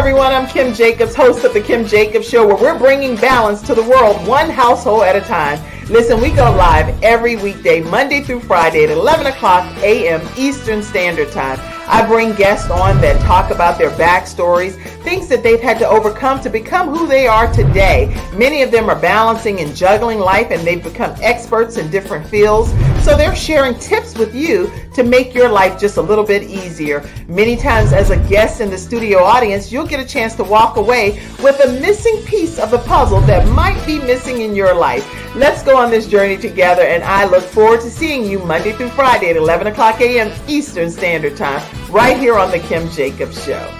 everyone. I'm Kim Jacobs, host of The Kim Jacobs Show, where we're bringing balance to the world, one household at a time. Listen, we go live every weekday, Monday through Friday at 11 o'clock a.m. Eastern Standard Time. I bring guests on that talk about their backstories, things that they've had to overcome to become who they are today. Many of them are balancing and juggling life, and they've become experts in different fields. So they're sharing tips with you to make your life just a little bit easier. Many times as a guest in the studio audience, you'll get a chance to walk away with a missing piece of the puzzle that might be missing in your life. Let's go on this journey together, and I look forward to seeing you Monday through Friday at 11 o'clock a.m. Eastern Standard Time, right here on The Kim Jacobs Show.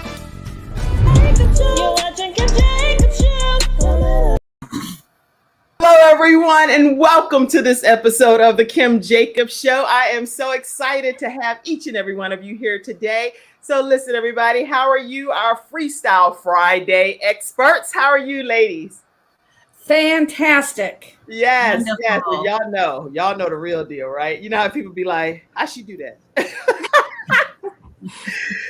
Hello, everyone, and welcome to this episode of The Kim Jacobs Show. I am so excited to have each and every one of you here today. So listen, everybody, how are you, our Freestyle Friday experts? How are you, ladies? Fantastic. Yes, yes. And y'all know the real deal, right? You know how people be like, I should do that.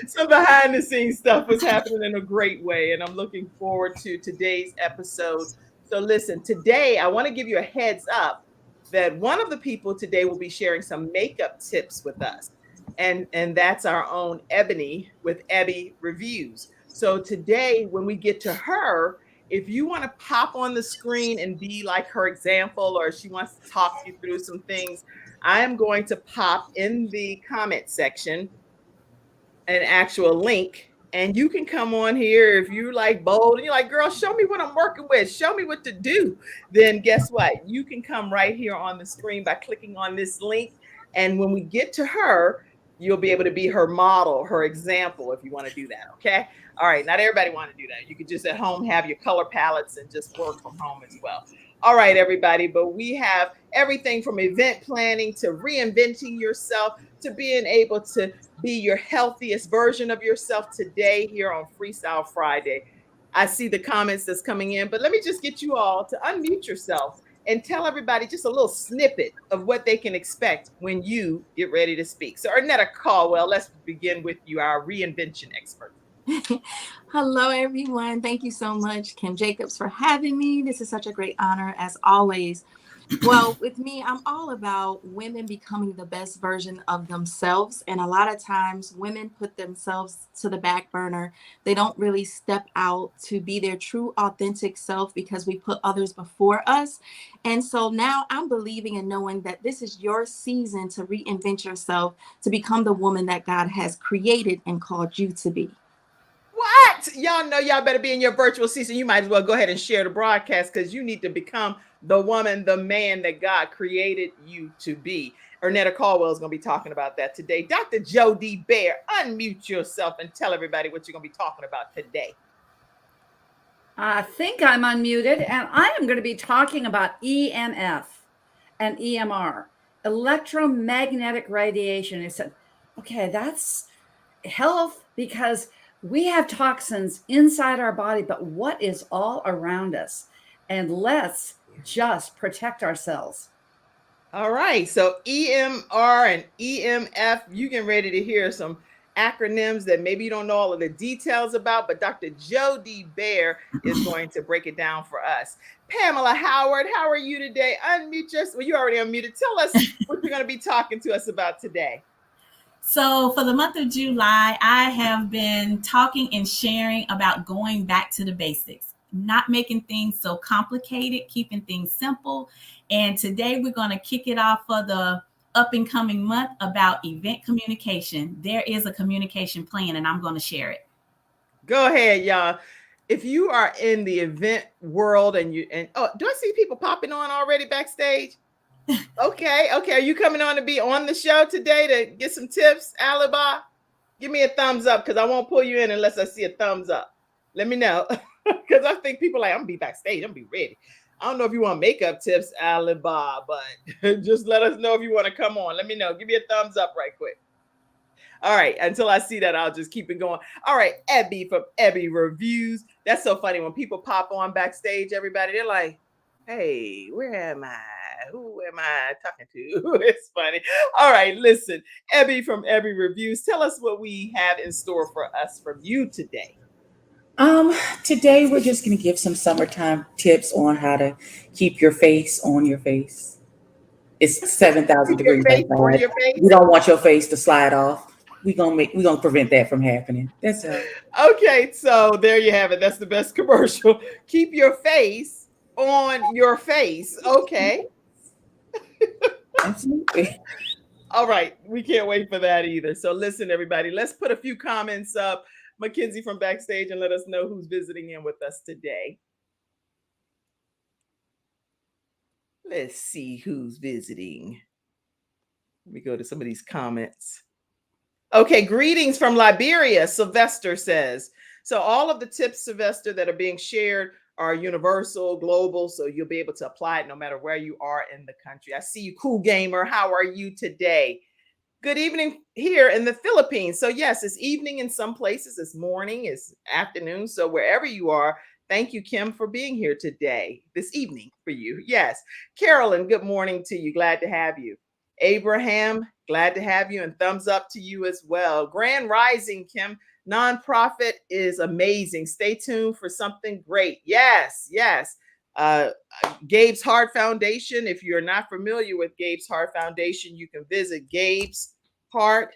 So behind the scenes stuff was happening in a great way, and I'm looking forward to today's episode. So listen, today I want to give you a heads up that one of the people today will be sharing some makeup tips with us. And that's our own Ebony with Ebby Reviews. So today, when we get to her, if you want to pop on the screen and be like her example, or she wants to talk you through some things, I am going to pop in the comment section an actual link, and you can come on here if you like bold and you're like, girl, show me what I'm working with, show me what to do. Then guess what? You can come right here on the screen by clicking on this link. And when we get to her, you'll be able to be her model, her example, if you want to do that. Okay. All right. Not everybody want to do that. You could just at home have your color palettes and just work from home as well. All right, everybody. But we have everything from event planning to reinventing yourself to being able to be your healthiest version of yourself today here on Freestyle Friday. I see the comments that's coming in, but let me just get you all to unmute yourself and tell everybody just a little snippet of what they can expect when you get ready to speak. So Arnetta Caldwell, let's begin with you, our reinvention expert. Hello, everyone. Thank you so much, Kim Jacobs, for having me. This is such a great honor, as always. Well, with me, I'm all about women becoming the best version of themselves. And a lot of times women put themselves to the back burner. They don't really step out to be their true, authentic self because we put others before us. And so now I'm believing and knowing that this is your season to reinvent yourself, to become the woman that God has created and called you to be. What? Y'all know y'all better be in your virtual season. You might as well go ahead and share the broadcast because you need to become the woman, the man that God created you to be. Arnetta Caldwell is going to be talking about that today. Dr. Jody Bear, unmute yourself and tell everybody what you're going to be talking about today. I think I'm unmuted, and I am going to be talking about EMF and EMR, electromagnetic radiation. I said, okay, that's health because we have toxins inside our body, but what is all around us? And let's just protect ourselves. All right. So EMR and EMF, you getting ready to hear some acronyms that maybe you don't know all of the details about, but Dr. Jody Bear is going to break it down for us. Pamela Howard, how are you today? Unmute yourself. Well, you already unmuted. Tell us what you're going to be talking to us about today. So for the month of July, I have been talking and sharing about going back to the basics, not making things so complicated, keeping things simple. And today we're going to kick it off for the up and coming month about event communication. There is a communication plan, and I'm going to share it. Go ahead, y'all. If you are in the event world do I see people popping on already backstage? Okay. Are you coming on to be on the show today to get some tips, Alibi? Give me a thumbs up because I won't pull you in unless I see a thumbs up. Let me know because I think people are like, I'm going to be backstage. I'm going to be ready. I don't know if you want makeup tips, Alibi, but just let us know if you want to come on. Let me know. Give me a thumbs up right quick. All right. Until I see that, I'll just keep it going. All right. Ebby from Ebby Reviews. That's so funny. When people pop on backstage, everybody, they're like, hey, where am I? Who am I talking to? It's funny. All right, listen, Ebby from Ebby Reviews, tell us what we have in store for us from you today. Today we're just going to give some summertime tips on how to keep your face on your face. It's 7,000 Keep your degrees face on outside. your face. We don't want your face to slide off. We're gonna prevent that from happening. That's all. Okay, so there you have it. That's the best commercial. Keep your face on your face. Okay. Absolutely. All right. We can't wait for that either. So listen, everybody, let's put a few comments up. Mackenzie from Backstage, and let us know who's visiting in with us today. Let's see who's visiting. Let me go to some of these comments. Okay, greetings from Liberia, Sylvester says. So all of the tips, Sylvester, that are being shared are universal, global, so you'll be able to apply it no matter where you are in the country. I see you, Cool Gamer. How are you today? Good evening here in the Philippines. So yes, it's evening in some places, it's morning, it's afternoon. So wherever you are, thank you, Kim, for being here today, this evening for you. Yes. Carolyn, good morning to you. Glad to have you. Abraham, glad to have you, and thumbs up to you as well. Grand Rising, Kim, nonprofit is amazing. Stay tuned for something great. Yes, yes. Gabe's Heart Foundation. If you're not familiar with Gabe's Heart Foundation, you can visit Gabe's Heart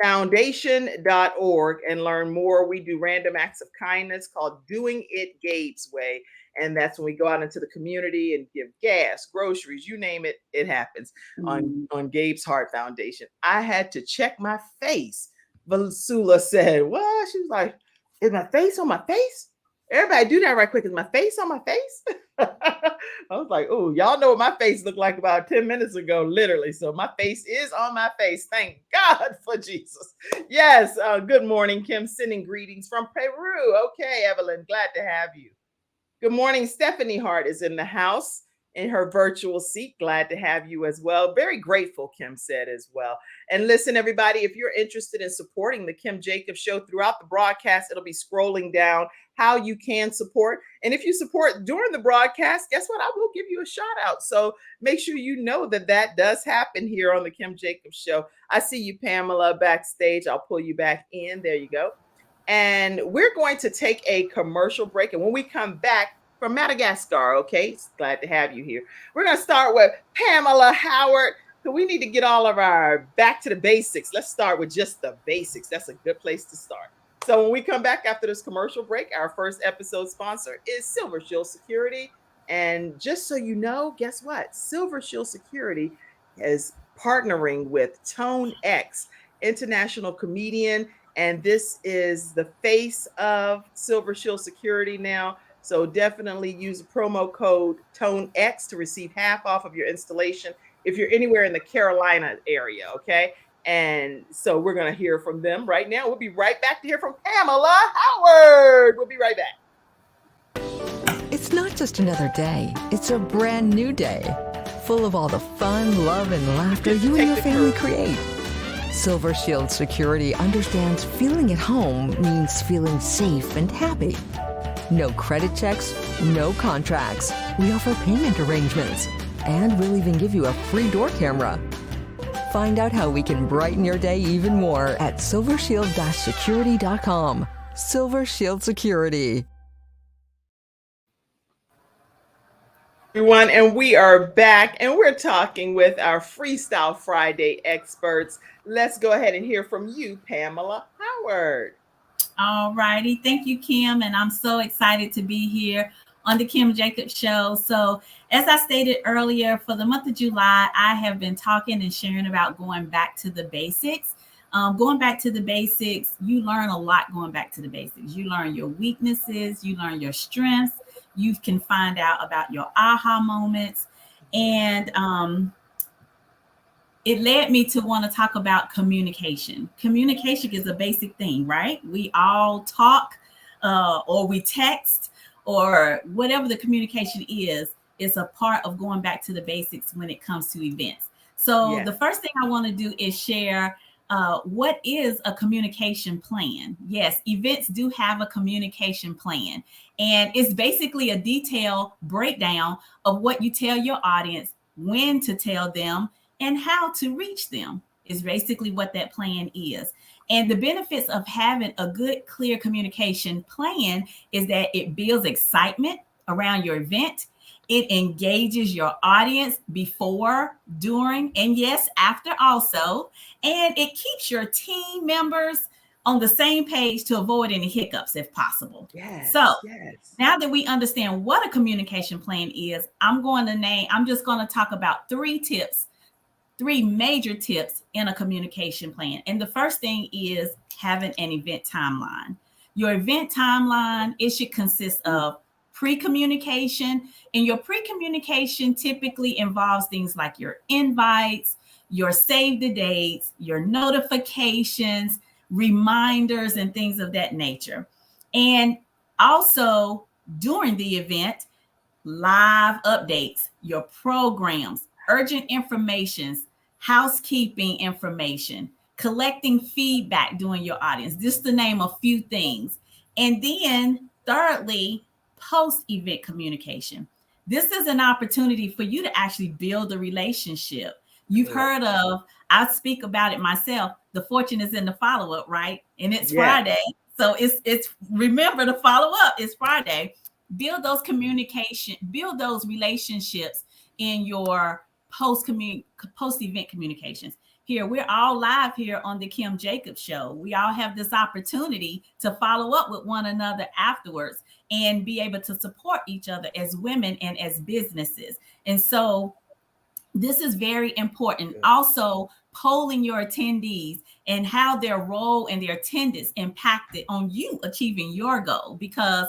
Foundation.org and learn more. We do random acts of kindness called Doing It Gabe's Way. And that's when we go out into the community and give gas, groceries, you name it, it happens on Gabe's Heart Foundation. I had to check my face. Vasula said, what? She was like, is my face on my face? Everybody do that right quick. Is my face on my face? I was like, oh, y'all know what my face looked like about 10 minutes ago, literally. So my face is on my face. Thank God for Jesus. Yes. Good morning, Kim. Sending greetings from Peru. Okay, Evelyn, glad to have you. Good morning. Stephanie Hart is in the house in her virtual seat. Glad to have you as well. Very grateful, Kim said as well. And listen, everybody, if you're interested in supporting the Kim Jacobs Show throughout the broadcast, it'll be scrolling down how you can support. And if you support during the broadcast, guess what? I will give you a shout out. So make sure you know that that does happen here on the Kim Jacobs Show. I see you, Pamela, backstage. I'll pull you back in. There you go. And we're going to take a commercial break. And when we come back from Madagascar, okay, glad to have you here. We're going to start with Pamela Howard. So we need to get all of our back to the basics. Let's start with just the basics. That's a good place to start. So when we come back after this commercial break, our first episode sponsor is Silver Shield Security. And just so you know, guess what? Silver Shield Security is partnering with Tone X, international comedian. And this is the face of Silver Shield Security now. So definitely use the promo code TONEX to receive half off of your installation if you're anywhere in the Carolina area, okay? And so we're going to hear from them right now. We'll be right back to hear from Pamela Howard. We'll be right back. It's not just another day. It's a brand new day, full of all the fun, love, and laughter you and your family create. Silver Shield Security understands feeling at home means feeling safe and happy. No credit checks, no contracts. We offer payment arrangements, and we'll even give you a free door camera. Find out how we can brighten your day even more at silvershield-security.com. Silver Shield Security. Everyone, and we are back, and we're talking with our Freestyle Friday experts. Let's go ahead and hear from you, Pamela Howard. All righty. Thank you, Kim. And I'm so excited to be here on the Kim Jacobs Show. So as I stated earlier, for the month of July, I have been talking and sharing about going back to the basics. Going back to the basics, you learn a lot going back to the basics. You learn your weaknesses, you learn your strengths, you can find out about your aha moments. And it led me to want to talk about communication. Communication is a basic thing, right? We all talk or we text or whatever the communication is a part of going back to the basics when it comes to events. So The first thing I want to do is share what is a communication plan. Yes, events do have a communication plan, and it's basically a detailed breakdown of what you tell your audience, when to tell them, and how to reach them. is basically what that plan is. And the benefits of having a good, clear communication plan is that it builds excitement around your event. It engages your audience before, during, and yes, after also. And it keeps your team members on the same page to avoid any hiccups if possible. Yes. So yes. now that we understand what a communication plan is, I'm just going to talk about 3 major tips in a communication plan. And the first thing is having an event timeline. Your event timeline, it should consist of pre-communication. And your pre-communication typically involves things like your invites, your save the dates, your notifications, reminders, and things of that nature. And also during the event, live updates, your programs, urgent informations, housekeeping information, collecting feedback during your audience, just to name a few things. And then thirdly, post-event communication. This is an opportunity for you to actually build a relationship. You've heard of, I speak about it myself, the fortune is in the follow-up, right? And it's Friday. So it's remember to follow up. It's Friday. Build those relationships in your post-event communications. Here, we're all live here on the Kim Jacobs Show. We all have this opportunity to follow up with one another afterwards and be able to support each other as women and as businesses. And so this is very important. Also, polling your attendees and how their role and their attendance impacted on you achieving your goal. Because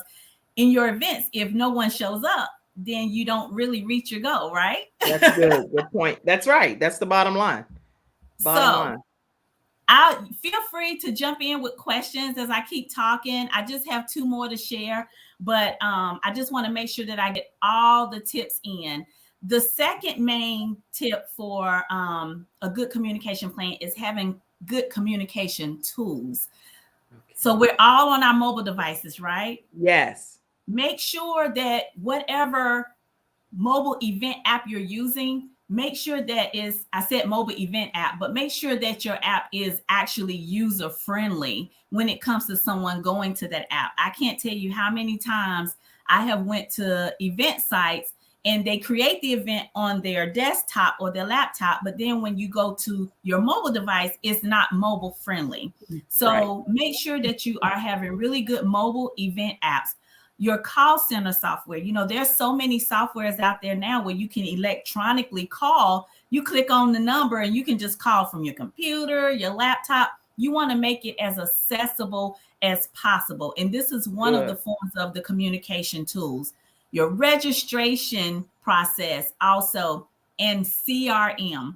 in your events, if no one shows up, then you don't really reach your goal, right? That's good. Good point. That's right. That's the bottom line. I'll feel free to jump in with questions as I keep talking. I just have 2 more to share, but I just want to make sure that I get all the tips in. The second main tip for a good communication plan is having good communication tools. Okay. So we're all on our mobile devices, right? Yes. Make sure that whatever mobile event app you're using, make sure that I said mobile event app, but make sure that your app is actually user friendly when it comes to someone going to that app. I can't tell you how many times I have went to event sites and they create the event on their desktop or their laptop, but then when you go to your mobile device, it's not mobile friendly. So make sure that you are having really good mobile event apps. Your call center software, there's so many softwares out there now where you can electronically call. You click on the number and you can just call from your computer, your laptop. You want to make it as accessible as possible. And this is one of the forms of the communication tools. Your registration process also, and CRM.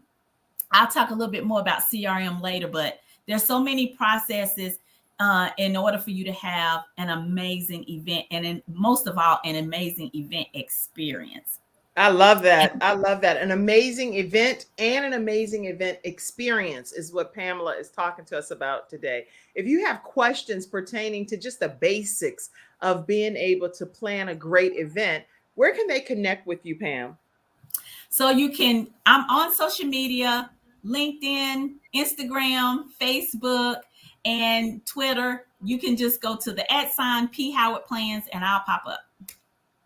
I'll talk a little bit more about CRM later, but there's so many processes in order for you to have an amazing event and most of all, an amazing event experience. I love that. I love that. An amazing event and an amazing event experience is what Pamela is talking to us about today. If you have questions pertaining to just the basics of being able to plan a great event, where can they connect with you, Pam? So I'm on social media, LinkedIn, Instagram, Facebook, and Twitter. You can just go to the @ P Howard Plans and I'll pop up.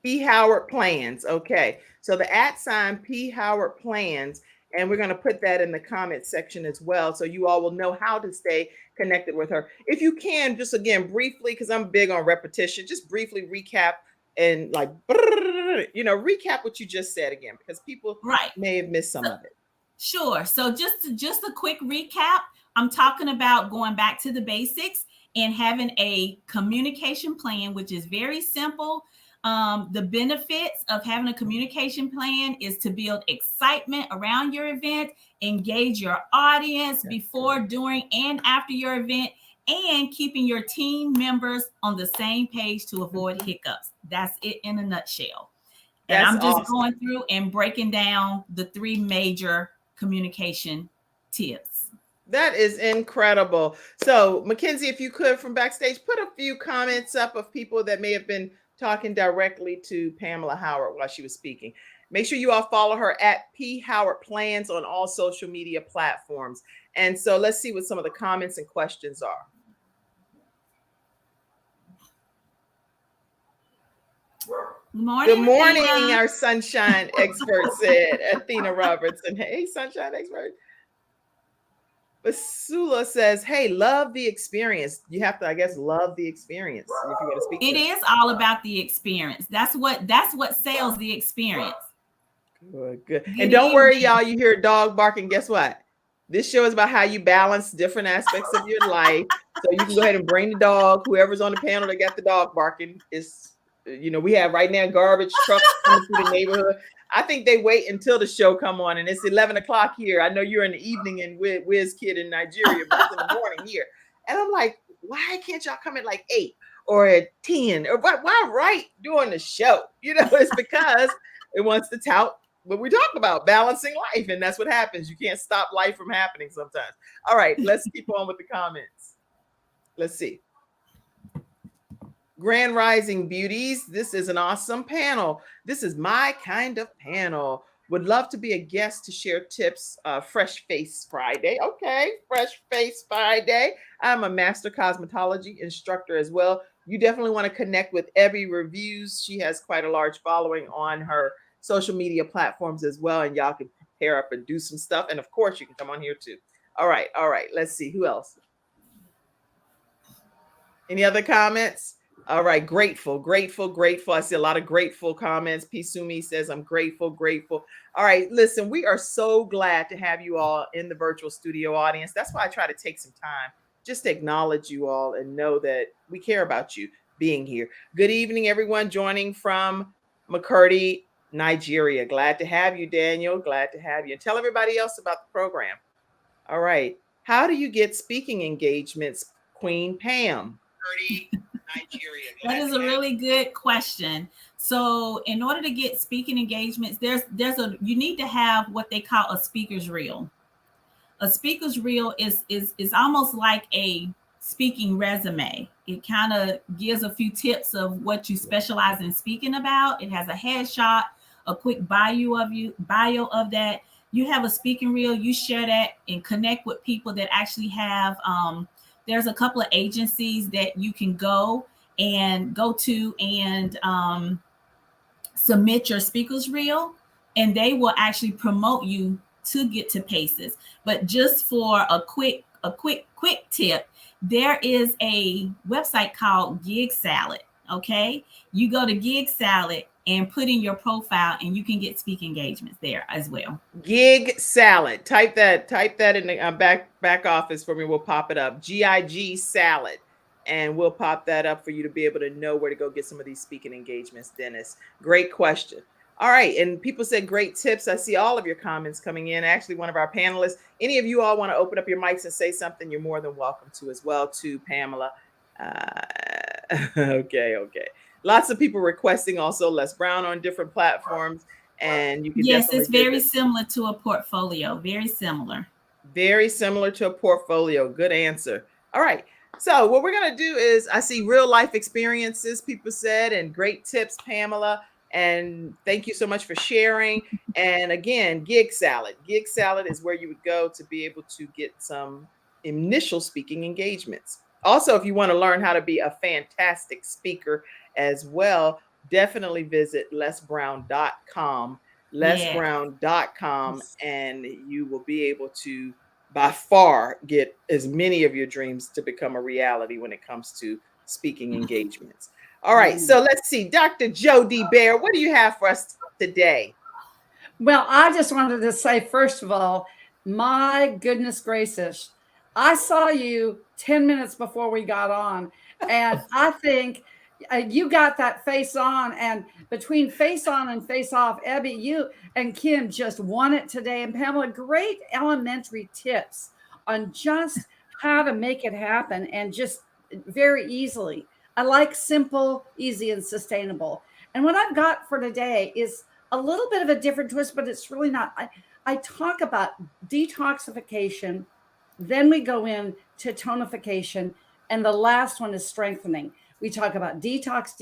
P Howard Plans. Okay. So the @ P Howard Plans, and we're going to put that in the comment section as well. So you all will know how to stay connected with her. If you can, just again, briefly, because I'm big on repetition, just briefly recap and recap what you just said again, because people may have missed some of it. Sure. So just a quick recap. I'm talking about going back to the basics and having a communication plan, which is very simple. The benefits of having a communication plan is to build excitement around your event, engage your audience before, during, and after your event, and keeping your team members on the same page to avoid hiccups. That's it in a nutshell. And I'm just going through and breaking down the 3 major communication tips. That is incredible. So, Mackenzie, if you could from backstage, put a few comments up of people that may have been talking directly to Pamela Howard while she was speaking. Make sure you all follow her at P Howard Plans on all social media platforms. And so let's see what some of the comments and questions are. Morning, Good morning, Athena. our sunshine expert said, Athena Robertson. Hey, sunshine expert. Basula says, hey, love the experience. You have to, I guess, love the experience if you want to speak. It is all about the experience. That's what sells the experience. Good. And don't worry, y'all, you hear a dog barking. Guess what? This show is about how you balance different aspects of your life. So you can go ahead and bring the dog. Whoever's on the panel that got the dog barking is, we have right now garbage trucks coming through the neighborhood. I think they wait until the show come on, and it's 11 o'clock here. I know you're in the evening in Wiz Kid in Nigeria, but it's in the morning here. And I'm like, why can't y'all come at like 8 or at 10? Or why right during the show? It's because it wants to tout what we talk about, balancing life. And that's what happens. You can't stop life from happening sometimes. All right, let's keep on with the comments. Let's see. Grand Rising Beauties, this is an awesome panel. This is my kind of panel. Would love to be a guest to share tips. Fresh Face Friday. Okay, Fresh Face Friday. I'm a master cosmetology instructor as well. You definitely want to connect with Emr Reviews. She has quite a large following on her social media platforms as well. And y'all can pair up and do some stuff. And of course, you can come on here too. All right. Let's see. Who else? Any other comments? All right, grateful. I see a lot of grateful comments. P. Sumi says, I'm grateful. All right, listen, we are so glad to have you all in the virtual studio audience. That's why I try to take some time just to acknowledge you all and know that we care about you being here. Good evening, everyone joining from Makurdi, Nigeria. Glad to have you, Daniel. Glad to have you. And tell everybody else about the program. All right. How do you get speaking engagements, Queen Pam? Nigeria. That is a really good question. So in order to get speaking engagements, you need to have what they call a speaker's reel. A speaker's reel is almost like a speaking resume. It kind of gives a few tips of what you specialize in speaking about. It has a headshot, a quick bio of that. You have a speaking reel, you share that and connect with people that actually have there's a couple of agencies that you can go to and submit your speaker's reel, and they will actually promote you to get to PACES. But just for a quick tip, there is a website called Gig Salad. Okay, you go to Gig Salad and put in your profile, and you can get speaking engagements there as well. Gig Salad. Type that in the back office for me. We'll pop it up. GIG Salad. And we'll pop that up for you to be able to know where to go get some of these speaking engagements, Dennis. Great question. All right. And people said great tips. I see all of your comments coming in. Actually, one of our panelists, any of you all want to open up your mics and say something, you're more than welcome to as well, too, Pamela. Okay. Lots of people requesting also Les Brown on different platforms. And you can it's very similar to a portfolio. Very similar to a portfolio. Good answer. All right. So what we're going to do is, I see real life experiences, people said, and great tips, Pamela. And thank you so much for sharing. And again, Gig Salad. Gig Salad is where you would go to be able to get some initial speaking engagements. Also, if you want to learn how to be a fantastic speaker as well, definitely visit lesbrown.com. lesbrown.com, and you will be able to by far get as many of your dreams to become a reality when it comes to speaking engagements. All right, so let's see. Dr. Jody Bear, what do you have for us today? Well, I just wanted to say, first of all, my goodness gracious, I saw you 10 minutes before we got on, and I think you got that face on, and between face on and face off, Abby, you and Kim just won it today. And Pamela, great elementary tips on just how to make it happen, and just very easily. I like simple, easy, and sustainable. And what I've got for today is a little bit of a different twist, but it's really not. I talk about detoxification, then we go in to tonification, and the last one is strengthening. We talk about detox,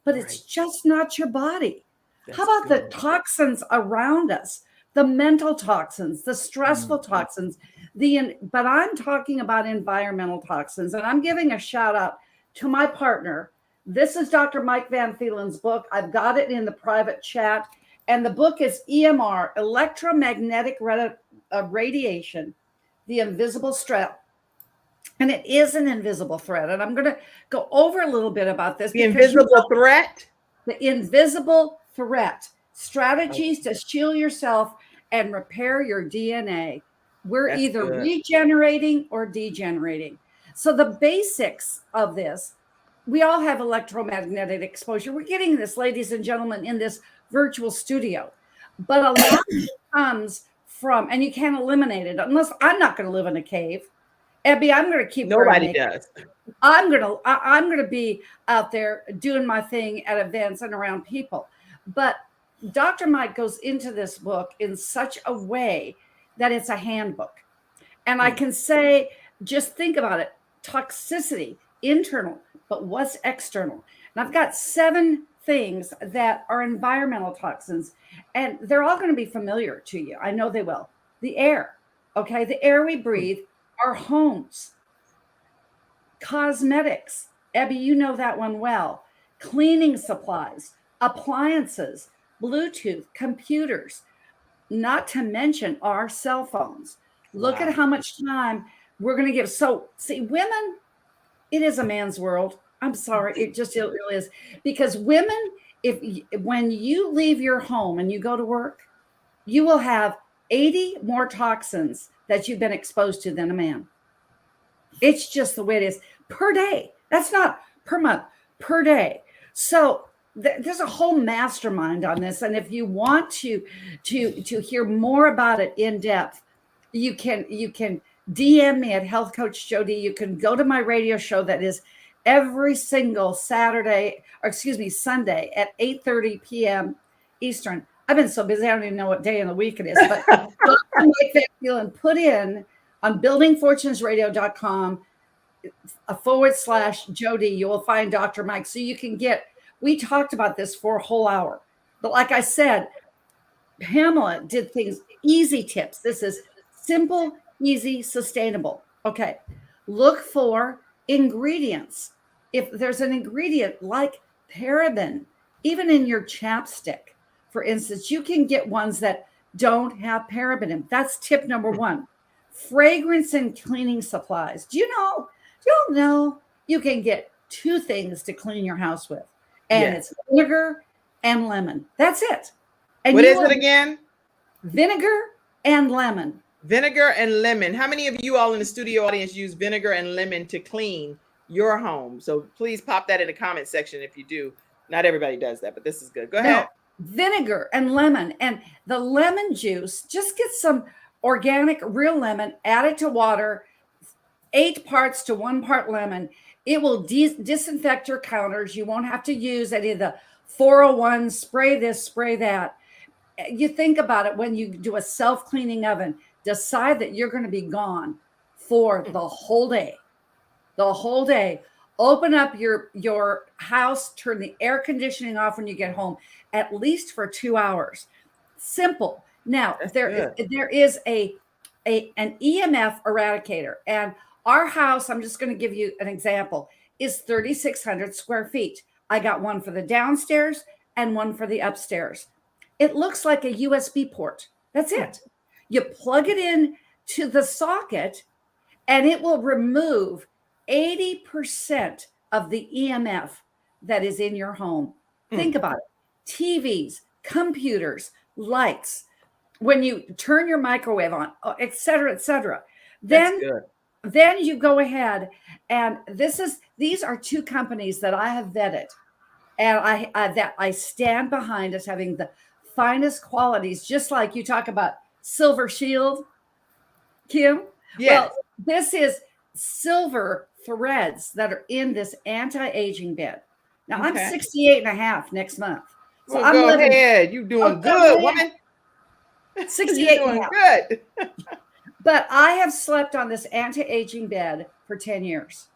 but it's just not your body. How about the toxins around us? the mental toxins, the stressful toxins, but I'm talking about environmental toxins. And I'm giving a shout out to my partner. This is Dr. Mike Van Thielen's book. I've got it in the private chat. And the book is EMR, Electromagnetic Radiation, the Invisible Threat. And it is an invisible threat. And I'm going to go over a little bit about this. The invisible threat? The invisible threat. Strategies to shield yourself and repair your DNA. We're either regenerating or degenerating. So the basics of this, we all have electromagnetic exposure. We're getting this, ladies and gentlemen, in this virtual studio. But a lot of it comes from, and you can't eliminate it unless I'm not going to live in a cave. Abby, I'm going to keep. Nobody does. I'm going to be out there doing my thing at events and around people. But Dr. Mike goes into this book in such a way that it's a handbook. And I can say, just think about it. Toxicity, internal, but what's external? And I've got 7 things that are environmental toxins, and they're all going to be familiar to you. I know they will. The air, okay? The air we breathe, our homes, cosmetics. Abby, you know that one well. Cleaning supplies, appliances, Bluetooth, computers, not to mention our cell phones. Look at how much time we're going to give. So, see, women, it is a man's world. I'm sorry. It really is. Because women, when you leave your home and you go to work, you will have 80 more toxins that you've been exposed to than a man. It's just the way it is per day. That's not per month, per day. So there's a whole mastermind on this. And if you want to hear more about it in depth, you can DM me at Health Coach Jody. You can go to my radio show that is every single Sunday at 8:30 p.m. Eastern. I've been so busy, I don't even know what day in the week it is. But put in on buildingfortunesradio.com /Jody, you will find Dr. Mike. So you can we talked about this for a whole hour. But like I said, Pamela did things, easy tips. This is simple, easy, sustainable. Okay. Look for ingredients. If there's an ingredient like paraben, even in your chapstick, for instance, you can get ones that don't have paraben in. That's tip number 1. Fragrance and cleaning supplies. Do you know you can get 2 things to clean your house with? And it's vinegar and lemon. That's it. And what is it again? Vinegar and lemon. Vinegar and lemon. How many of you all in the studio audience use vinegar and lemon to clean your home? So please pop that in the comment section if you do. Not everybody does that, but this is good. Go ahead. Vinegar and lemon. And the lemon juice, just get some organic real lemon, add it to water, 8 parts to 1 part lemon. It will disinfect your counters. You won't have to use any of the 401, spray this, spray that. You think about it when you do a self-cleaning oven, decide that you're going to be gone for the whole day. The whole day. Open up your house, turn the air conditioning off when you get home, at least for 2 hours. Simple. Now, there is an EMF Eradicator, and our house, I'm just going to give you an example, is 3,600 square feet. I got one for the downstairs and one for the upstairs. It looks like a USB port. That's it. You plug it in to the socket and it will remove 80% of the EMF that is in your home. Think about it. TVs, computers, lights, when you turn your microwave on, et cetera, then you go ahead and these are 2 companies that I have vetted, and I stand behind as having the finest qualities, just like you talk about Silver Shield, Kim. Yes. Well, this is silver threads that are in this anti-aging bed. Now I'm 68 and a half next month. So I'm go ahead. You're doing good, woman. 68 doing good. But I have slept on this anti-aging bed for 10 years.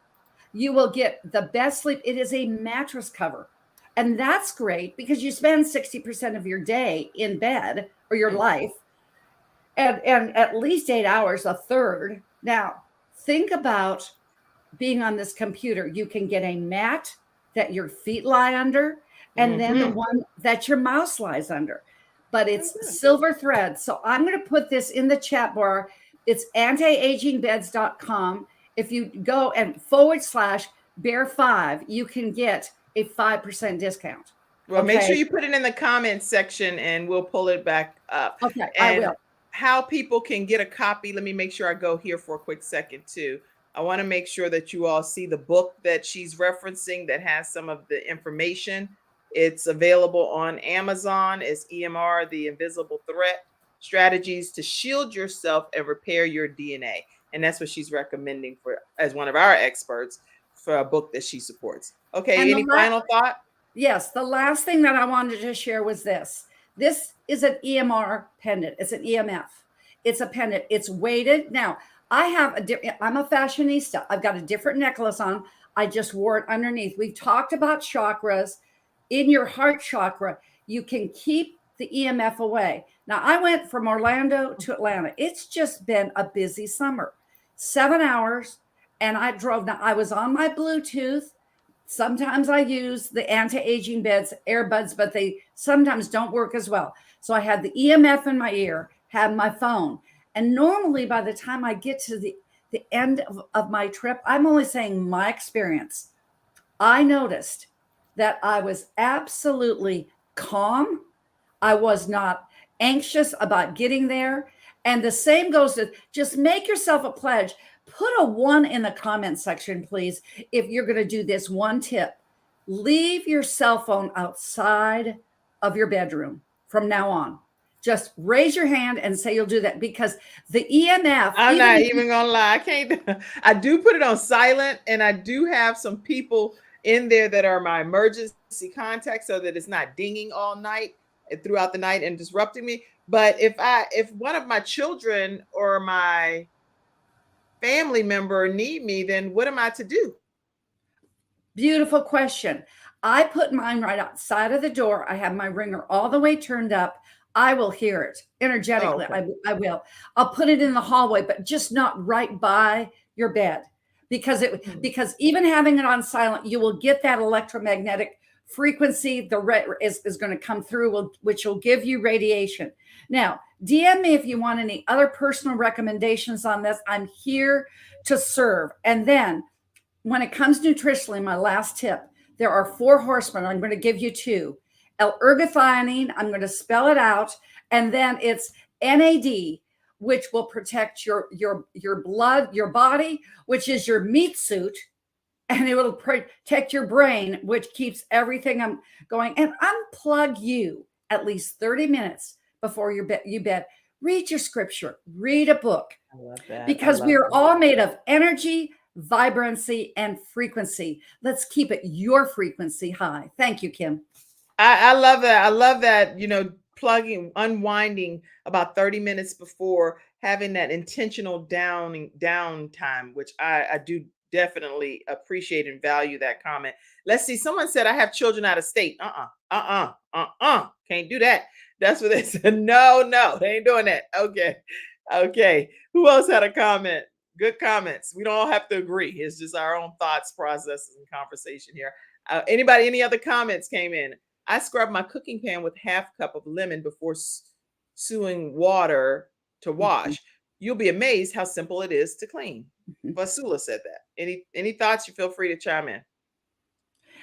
You will get the best sleep. It is a mattress cover. And that's great because you spend 60% of your day in bed or your life. and at least 8 hours, a third. Now, think about being on this computer. You can get a mat that your feet lie under, and then the one that your mouse lies under. But it's silver thread. So I'm going to put this in the chat bar. It's antiagingbeds.com. If you go and /bear5, you can get a 5% discount. Well, make sure you put it in the comments section and we'll pull it back up. Okay, and I will. How people can get a copy. Let me make sure I go here for a quick second too. I want to make sure that you all see the book that she's referencing that has some of the information. It's available on Amazon. It's EMR, The Invisible Threat: Strategies to Shield Yourself and Repair Your DNA. And that's what she's recommending for as one of our experts for a book that she supports. Okay, And any final thought? Yes, the last thing that I wanted to share was this. This is an EMR pendant. It's an EMF. It's a pendant. It's weighted. Now, I'm a fashionista. I've got a different necklace on. I just wore it underneath. We've talked about chakras. In your heart chakra, you can keep the EMF away. Now, I went from Orlando to Atlanta. It's just been a busy summer. 7 hours, and I drove. Now, I was on my Bluetooth. Sometimes I use the anti-aging beds, earbuds, but they sometimes don't work as well. So I had the EMF in my ear, had my phone. And normally by the time I get to the end of my trip, I'm only saying my experience. I noticed that I was absolutely calm. I was not anxious about getting there. And the same goes to just make yourself a pledge. Put a 1 in the comment section, please, if you're going to do this one tip. Leave your cell phone outside of your bedroom from now on. Just raise your hand and say you'll do that, because the EMF. I'm not even going to lie. I can't. I do put it on silent, and I do have some people in there that are my emergency contacts so that it's not dinging all night and throughout the night and disrupting me. But if one of my children or my family member need me, then what am I to do? Beautiful question. I put mine right outside of the door. I have my ringer all the way turned up. I will hear it energetically. Oh, okay. I will. I'll put it in the hallway, but just not right by your bed, because even having it on silent, you will get that electromagnetic frequency. The red is going to come through, which will give you radiation. Now, DM me if you want any other personal recommendations on this. I'm here to serve. And then when it comes nutritionally, my last tip, there are 4 horsemen. I'm going to give you 2. L-ergothioneine, I'm going to spell it out. And then it's NAD, which will protect your blood, your body, which is your meat suit. And it will protect your brain, which keeps everything going. And unplug you at least 30 minutes before you bed. Read your scripture, read a book. I love that. Because we are all made of energy, vibrancy, and frequency. Let's keep it your frequency high. Thank you, Kim. I love that. I love that, unwinding about 30 minutes before, having that intentional downtime, which I do definitely appreciate and value that comment. Let's see. Someone said, I have children out of state. Can't do that. That's what they said. No, they ain't doing that. Okay. Who else had a comment? Good comments. We don't all have to agree. It's just our own thoughts, processes, and conversation here. Any other comments came in? I scrub my cooking pan with ½ cup of lemon before sewing water to wash. You'll be amazed how simple it is to clean. Vasula said that. Any thoughts? You feel free to chime in.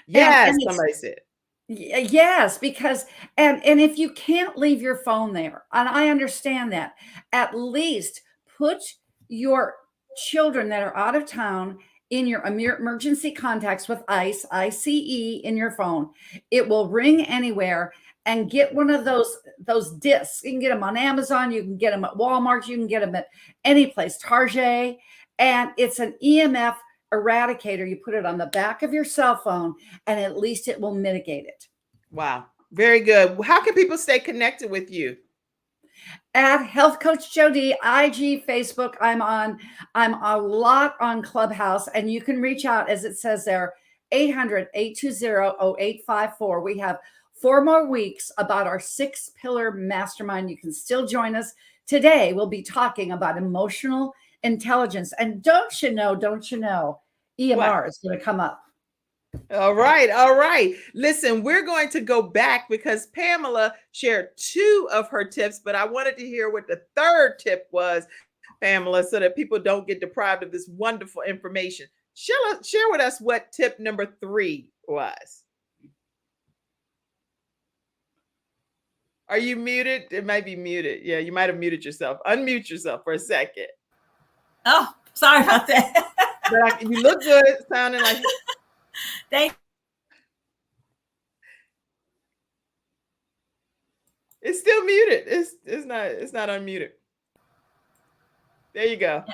Yes, somebody said. Yes, because and if you can't leave your phone there, and I understand that, at least put your children that are out of town in your emergency contacts with ICE, ICE in your phone. It will ring anywhere, and get one of those discs. You can get them on Amazon. You can get them at Walmart. You can get them at any place, Target. And it's an EMF eradicator. You put it on the back of your cell phone, and at least it will mitigate it. Wow. Very good. How can people stay connected with you? At Health Coach Jody, IG, Facebook. I'm a lot on Clubhouse, and you can reach out, as it says there, 800-820-0854. We have 4 more weeks about our 6-pillar mastermind. You can still join us. Today, we'll be talking about emotional intelligence. And don't you know, EMR What? is going to come up. All right. All right. Listen, we're going to go back because Pamela shared 2 of her tips, but I wanted to hear what the 3rd tip was, Pamela, so that people don't get deprived of this wonderful information. Share with us what tip number 3 was. Are you muted? It might be muted. Yeah, you might have muted yourself. Unmute yourself for a second. Oh, sorry about that. But you look good, sounding like. Thank. It's still muted. It's not unmuted. There you go.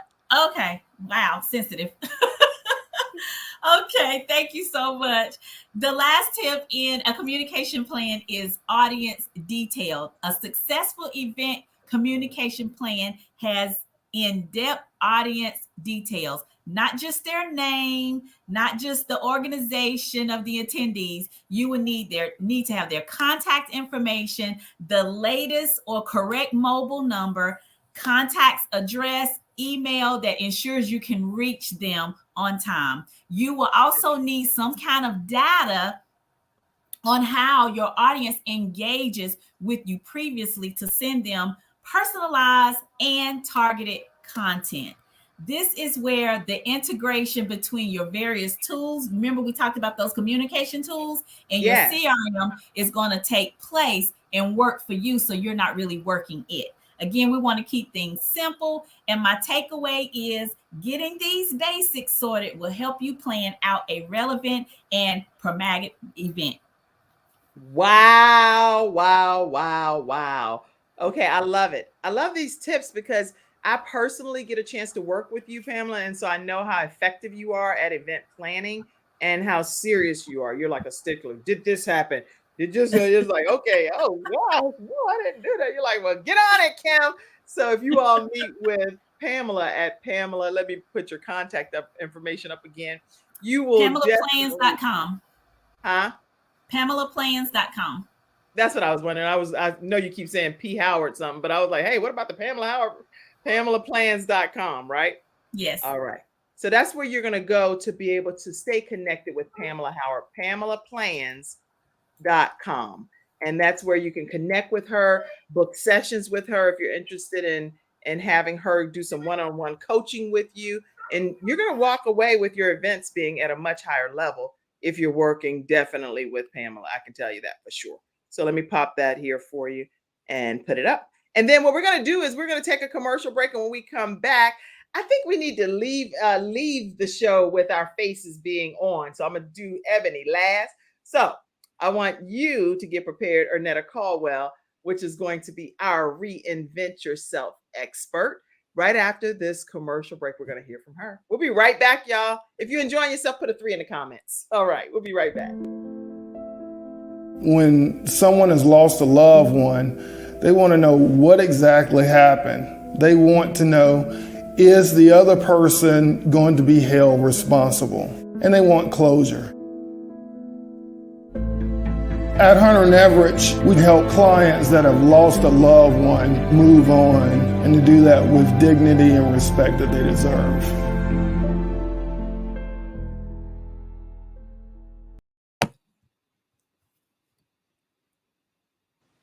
Okay. Wow, sensitive. Okay, thank you so much. The last tip in a communication plan is audience detailed. A successful event communication plan has in-depth audience details, not just their name, not just the organization of the attendees. You will need to have their contact information, the latest or correct mobile number, contacts address, email that ensures you can reach them on time. You will also need some kind of data on how your audience engages with you previously to send them personalized and targeted content. This is where the integration between your various tools, remember we talked about those communication tools, and Yes. your CRM is going to take place and work for you so you're not really working it. Again, we want to keep things simple. And my takeaway is getting these basics sorted will help you plan out a relevant and pragmatic event. Wow, wow, wow, wow. Okay, I love it. I love these tips because I personally get a chance to work with you, Pamela. And so I know how effective you are at event planning and how serious you are. You're like a stickler. Did this happen? It's like, okay, oh, wow, no, I didn't do that. You're like, well, get on it, Kim. So if you all meet with Pamela at Pamela, let me put your contact information up again. You will PamelaPlans.com. Huh? PamelaPlans.com. That's what I was wondering. I know you keep saying P. Howard something, but I was like, hey, what about the Pamela Howard? PamelaPlans.com, right? Yes. All right. So that's where you're going to go to be able to stay connected with Pamela Howard, PamelaPlans.com. And that's where you can connect with her, book sessions with her if you're interested in having her do some one-on-one coaching with you. And you're going to walk away with your events being at a much higher level if you're working definitely with Pamela. I can tell you that for sure. So let me pop that here for you and put it up. And then what we're going to do is we're going to take a commercial break. And when we come back, I think we need to leave the show with our faces being on. So I'm going to do Ebony last. So I want you to get prepared, Ernetta Caldwell, which is going to be our Reinvent Yourself expert. Right after this commercial break, we're going to hear from her. We'll be right back, y'all. If you're enjoying yourself, put a 3 in the comments. All right, we'll be right back. When someone has lost a loved one, they want to know what exactly happened. They want to know, is the other person going to be held responsible? And they want closure. At Hunter & Everett, we help clients that have lost a loved one move on and to do that with dignity and respect that they deserve.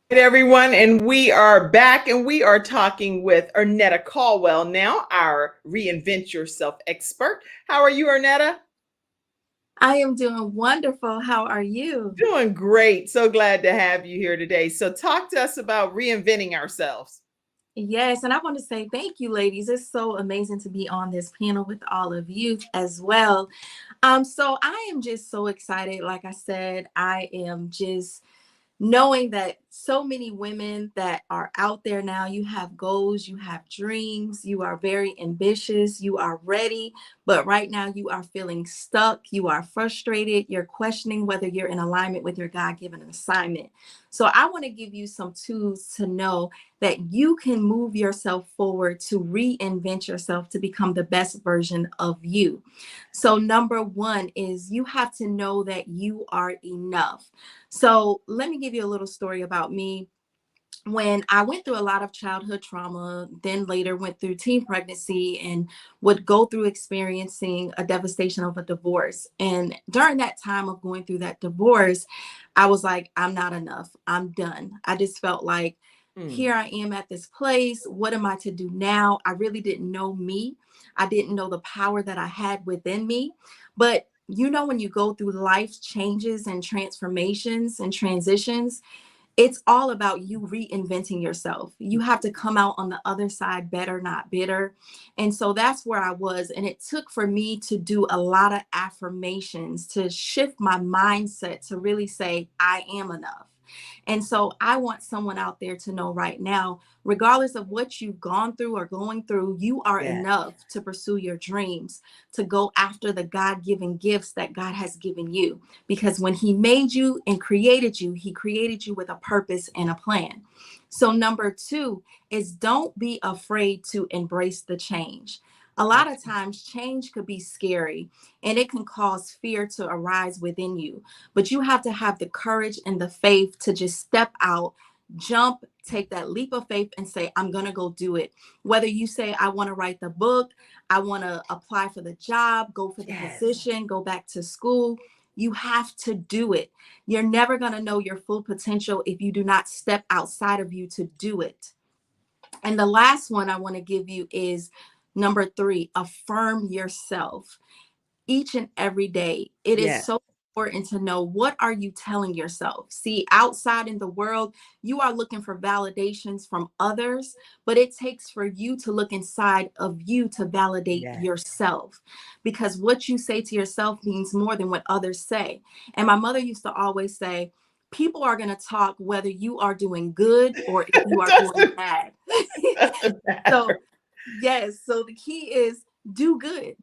Hey everyone, and we are back and we are talking with Ernetta Caldwell now, our Reinvent Yourself expert. How are you, Ernetta? I am doing wonderful. How are you? Doing great. So glad to have you here today. So talk to us about reinventing ourselves. Yes, and I want to say thank you, ladies. It's so amazing to be on this panel with all of you as well. So I am just so excited. Like I said, I am just knowing that so many women that are out there now, you have goals, you have dreams, you are very ambitious, you are ready, but right now you are feeling stuck, you are frustrated, you're questioning whether you're in alignment with your God-given assignment. So I want to give you some tools to know that you can move yourself forward to reinvent yourself to become the best version of you. So number 1 is you have to know that you are enough. So let me give you a little story about me. when I went through a lot of childhood trauma, then later went through teen pregnancy and would go through experiencing a devastation of a divorce. And during that time of going through that divorce, I was like, I'm not enough. I'm done. I just felt like, here I am at this place. What am I to do now? I really didn't know me. I didn't know the power that I had within me. But you know, when you go through life changes and transformations and transitions, it's all about you reinventing yourself. You have to come out on the other side better, not bitter. And so that's where I was. And it took for me to do a lot of affirmations to shift my mindset to really say, I am enough. And so I want someone out there to know right now, regardless of what you've gone through or going through, you are enough to pursue your dreams, to go after the God-given gifts that God has given you. Because when he made you and created you, he created you with a purpose and a plan. So number 2 is don't be afraid to embrace the change. A lot of times change could be scary and it can cause fear to arise within you, but you have to have the courage and the faith to just step out, jump, take that leap of faith and say, I'm going to go do it. Whether you say, I want to write the book, I want to apply for the job, go for the position, go back to school, you have to do it. You're never going to know your full potential if you do not step outside of you to do it. And the last one I want to give you is number 3, affirm yourself each and every day. It is so important to know, what are you telling yourself? See, outside in the world, you are looking for validations from others, but it takes for you to look inside of you to validate yourself, because what you say to yourself means more than what others say. And my mother used to always say, people are going to talk whether you are doing good or if you are doing bad. So yes, so the key is do good.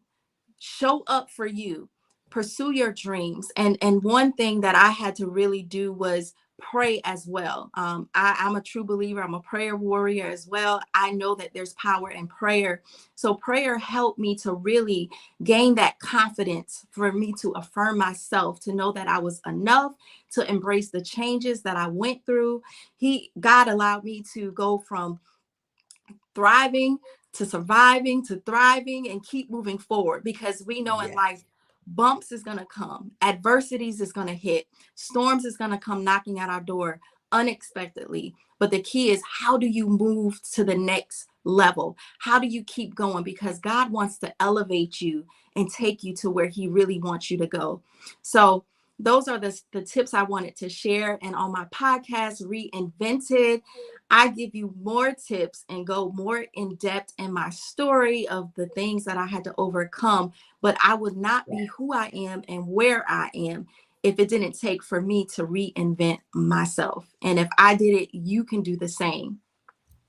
Show up for you, pursue your dreams. And one thing that I had to really do was pray as well. I'm a true believer. I'm a prayer warrior as well. I know that there's power in prayer. So prayer helped me to really gain that confidence for me to affirm myself, to know that I was enough, to embrace the changes that I went through. God allowed me to go from thriving to surviving to thriving and keep moving forward, because we know in life, bumps is going to come, adversities is going to hit, storms is going to come knocking at our door unexpectedly. But the key is, how do you move to the next level? How do you keep going? Because God wants to elevate you and take you to where he really wants you to go. So those are the tips I wanted to share. And on my podcast, Reinvented, I give you more tips and go more in depth in my story of the things that I had to overcome. But I would not be who I am and where I am if it didn't take for me to reinvent myself. And if I did it, you can do the same.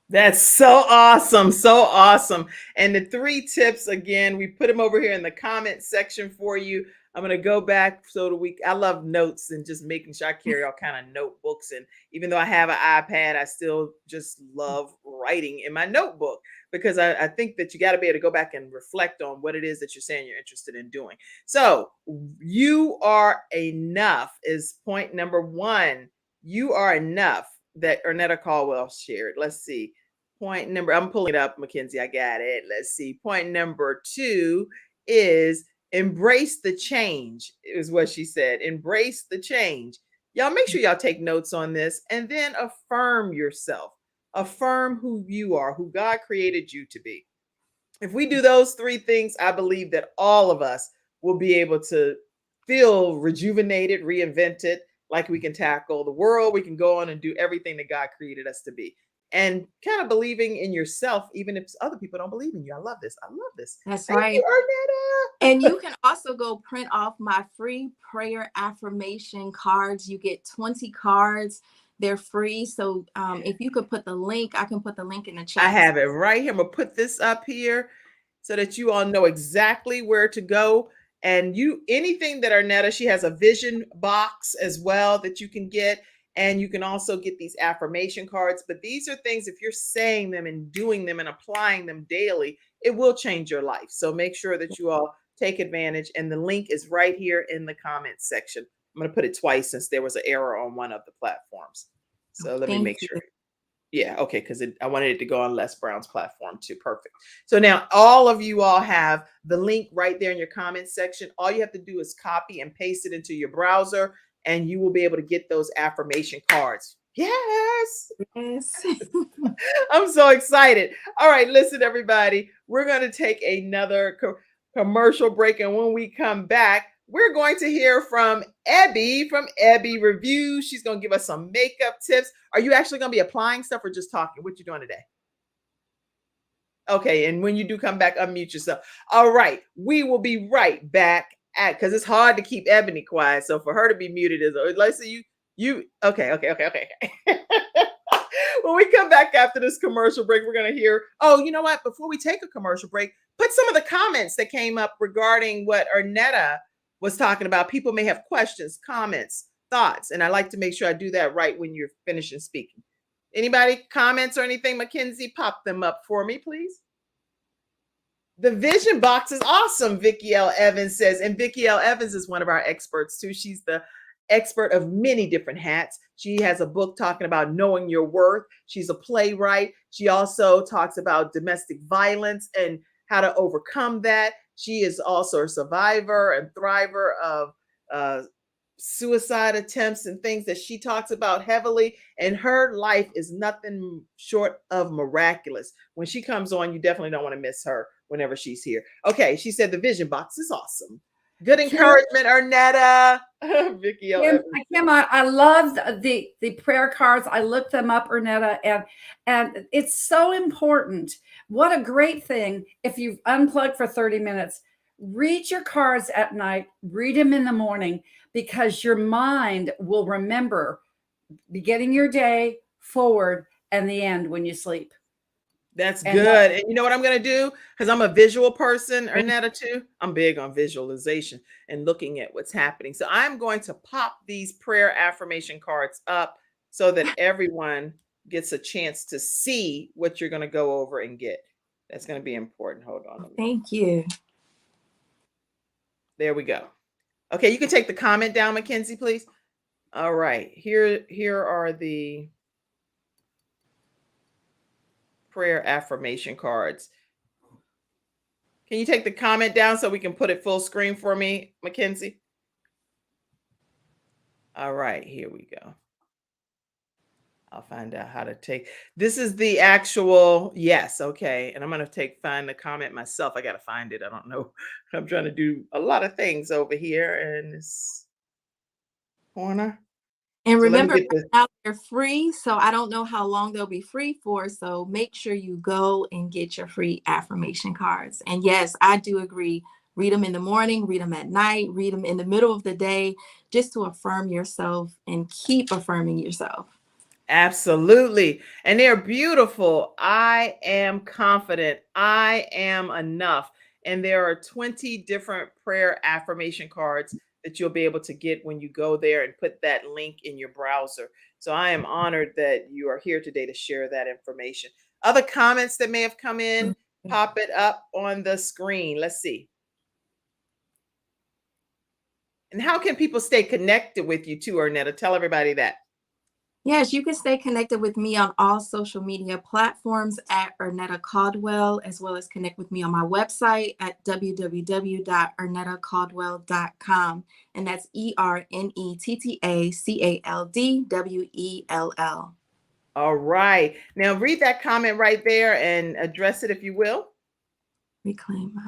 That's so awesome. So awesome. And the 3 tips, again, we put them over here in the comment section for you. I'm going to go back so that I love notes and just making sure I carry all kind of notebooks. And even though I have an iPad, I still just love writing in my notebook, because I think that you got to be able to go back and reflect on what it is that you're saying you're interested in doing. So you are enough is point number 1. You are enough, that Ernetta Caldwell shared. Let's see. Point number, I'm pulling it up, Mackenzie. I got it. Let's see. Point number 2 is embrace the change, is what she said. Embrace the change. Y'all make sure y'all take notes on this, and then affirm yourself. Affirm who you are, who God created you to be. If we do those 3 things, I believe that all of us will be able to feel rejuvenated, reinvented, like we can tackle the world. We can go on and do everything that God created us to be. And kind of believing in yourself, even if other people don't believe in you. I love this. I love this. That's Thank right. you, Ernetta. And you can also go print off my free prayer affirmation cards. You get 20 cards. They're free. So if you could put the link, I can put the link in the chat. I have it right here. I'm going to put this up here so that you all know exactly where to go. And anything that Ernetta, she has a vision box as well that you can get. And you can also get these affirmation cards. But these are things, if you're saying them and doing them and applying them daily, it will change your life. So make sure that you all take advantage. And the link is right here in the comments section. I'm going to put it twice since there was an error on one of the platforms. So let me make sure. Yeah, okay, because I wanted it to go on Les Brown's platform too. Perfect. So now all of you all have the link right there in your comments section. All you have to do is copy and paste it into your browser, and you will be able to get those affirmation cards. Yes. Yes. I'm so excited. All right, listen, everybody. We're going to take another commercial break, and when we come back, we're going to hear from Ebby from Ebby Reviews. She's going to give us some makeup tips. Are you actually going to be applying stuff or just talking? What you doing today? Okay, and when you do come back, unmute yourself. All right, we will be right back because it's hard to keep Ebony quiet. So for her to be muted is, let's see you. Okay. When we come back after this commercial break, we're going to hear, oh, you know what? Before we take a commercial break, put some of the comments that came up regarding what Ernetta was talking about. People may have questions, comments, thoughts, and I like to make sure I do that right when you're finishing speaking. Anybody comments or anything? Mackenzie, pop them up for me, please. The vision box is awesome, Vicky L. Evans says, and Vicky L. Evans is one of our experts too. She's the expert of many different hats. She has a book talking about knowing your worth. She's a playwright. She also talks about domestic violence and how to overcome that. She is also a survivor and thriver of suicide attempts and things that she talks about heavily. And her life is nothing short of miraculous. When she comes on, you definitely don't want to miss her whenever she's here. Okay, she said the vision box is awesome. Good encouragement, Ernetta. Vicky L. Kim, I love the prayer cards. I looked them up, Ernetta, and it's so important. What a great thing if you've unplugged for 30 minutes. Read your cards at night, read them in the morning, because your mind will remember beginning your day, forward, and the end when you sleep. That's good. And you know what I'm going to do? Because I'm a visual person, Ernetta, too. I'm big on visualization and looking at what's happening. So I'm going to pop these prayer affirmation cards up so that everyone gets a chance to see what you're going to go over and get. That's going to be important. Hold on. Thank you. There we go. Okay, you can take the comment down, Mackenzie, please. All right. Here are the prayer affirmation cards. Can you take the comment down so we can put it full screen for me, Mackenzie? All right, here we go. I'll find out how to take. This is the actual, yes, okay. And I'm going to find the comment myself. I got to find it. I don't know. I'm trying to do a lot of things over here in this corner. And remember, now they're free, so I don't know how long they'll be free for. So make sure you go and get your free affirmation cards. And yes, I do agree. Read them in the morning, read them at night, read them in the middle of the day, just to affirm yourself and keep affirming yourself. Absolutely. And they're beautiful. I am confident. I am enough. And there are 20 different prayer affirmation cards that you'll be able to get when you go there and put that link in your browser. So I am honored that you are here today to share that information. Other comments that may have come in, pop it up on the screen. Let's see. And how can people stay connected with you too, Ernetta? Tell everybody that. Yes, you can stay connected with me on all social media platforms at Ernetta Caldwell, as well as connect with me on my website at www.ernettacaldwell.com. And that's ERNETTACALDWELL. All right. Now read that comment right there and address it if you will. Reclaim my.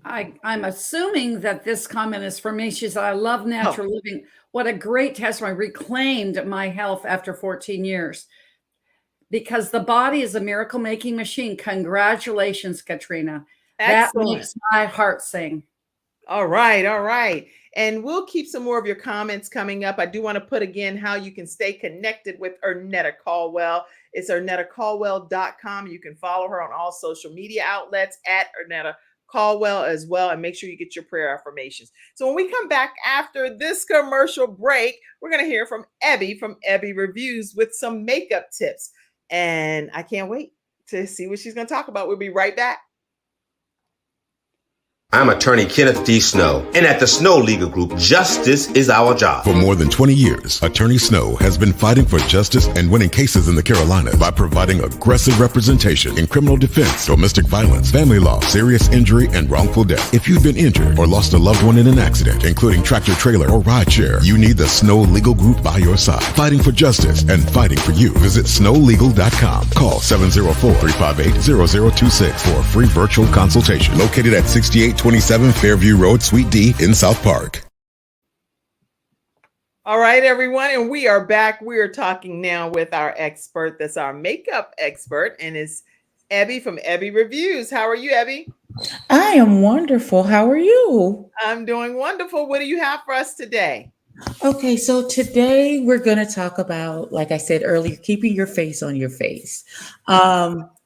I'm assuming that this comment is for me. She said, I love natural living. What a great testimony. Reclaimed my health after 14 years. Because the body is a miracle making machine. Congratulations, Katrina. Excellent. That makes my heart sing. All right. All right. And we'll keep some more of your comments coming up. I do want to put again how you can stay connected with Ernetta Caldwell. It's ernettacaldwell.com. You can follow her on all social media outlets at Ernetta Caldwell as well, and make sure you get your prayer affirmations. So when we come back after this commercial break, we're going to hear from Ebby from Ebby Reviews with some makeup tips. And I can't wait to see what she's going to talk about. We'll be right back. I'm attorney Kenneth D. Snow, and at the Snow Legal Group, justice is our job. For more than 20 years, Attorney Snow has been fighting for justice and winning cases in the Carolinas by providing aggressive representation in criminal defense, domestic violence, family law, serious injury, and wrongful death. If you've been injured or lost a loved one in an accident, including tractor trailer or rideshare, you need the Snow Legal Group by your side, fighting for justice and fighting for you. Visit snowlegal.com. Call 704-358-0026 for a free virtual consultation. Located at 6827 Fairview Road, Suite D in South Park. All right, everyone, and we are back. We are talking now with our expert. That's our makeup expert, and it's Ebby from Ebby Reviews. How are you, Ebby? I am wonderful. How are you? I'm doing wonderful. What do you have for us today? Okay, so today we're going to talk about, like I said earlier, keeping your face on your face.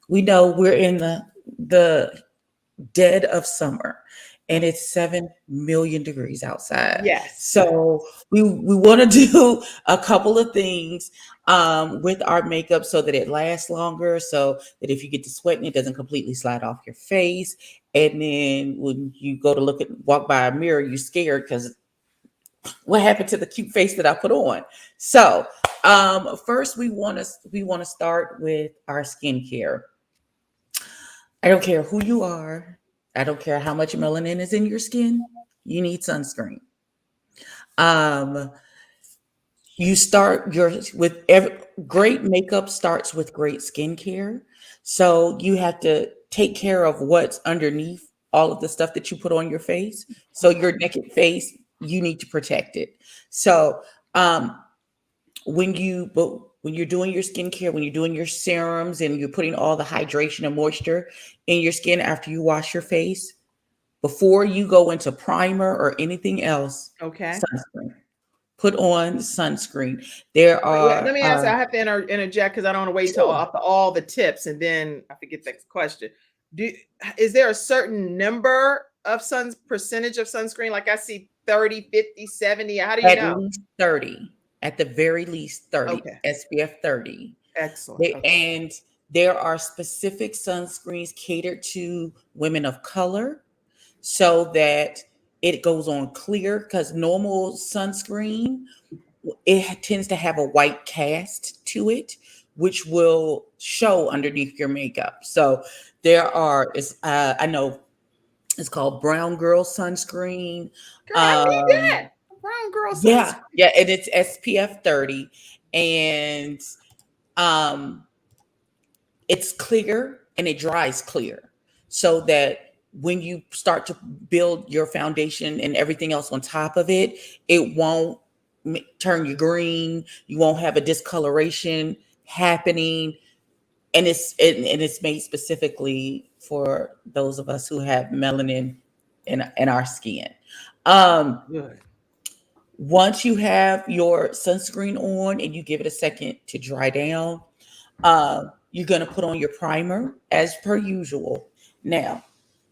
We know we're in the dead of summer, and it's 7 million degrees outside. Yes. So we want to do a couple of things with our makeup so that it lasts longer, so that if you get to sweating, it doesn't completely slide off your face. And then when you go to walk by a mirror, you're scared because what happened to the cute face that I put on? So first we want to start with our skincare. I don't care who you are. I don't care how much melanin is in your skin. You need sunscreen. Great makeup starts with great skincare. So you have to take care of what's underneath all of the stuff that you put on your face. So your naked face, you need to protect it. So when you're doing your skincare, when you're doing your serums and you're putting all the hydration and moisture in your skin after you wash your face, before you go into primer or anything else, Okay. sunscreen. Put on sunscreen. There are. Let me ask. I have to interject because I don't want to wait till after all the tips and then I forget the question. Is there a certain number of percentage of sunscreen? Like I see 30, 50, 70. How do you know? At least 30. At the very least 30. Okay. SPF 30. Excellent. Okay. And there are specific sunscreens catered to women of color so that it goes on clear, because normal sunscreen, it tends to have a white cast to it, which will show underneath your makeup. So I know it's called Brown Girl Sunscreen. Girl, I need that. Brown Girl Sunscreen. Yeah, and it's SPF 30, and it's clear and it dries clear, so that when you start to build your foundation and everything else on top of it, it won't turn you green. You won't have a discoloration happening. And it's made specifically for those of us who have melanin in our skin. Good. Once you have your sunscreen on and you give it a second to dry down, you're going to put on your primer as per usual. Now,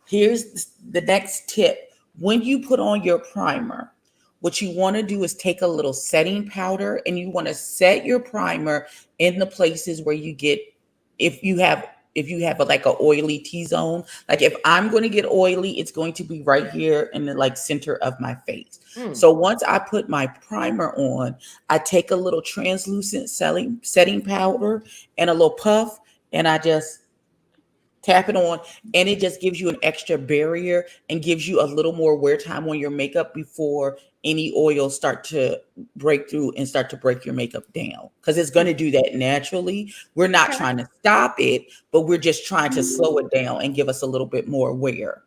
here's the next tip. When you put on your primer, what you want to do is take a little setting powder and you want to set your primer in the places where you get, if you have like a oily T-zone, like if I'm going to get oily, it's going to be right here in the center of my face. So once I put my primer on, I take a little translucent setting powder and a little puff, and I just tap it on, and it just gives you an extra barrier and gives you a little more wear time on your makeup before any oils start to break through and start to break your makeup down, because it's going to do that naturally. We're not trying to stop it, but we're just trying to slow it down and give us a little bit more wear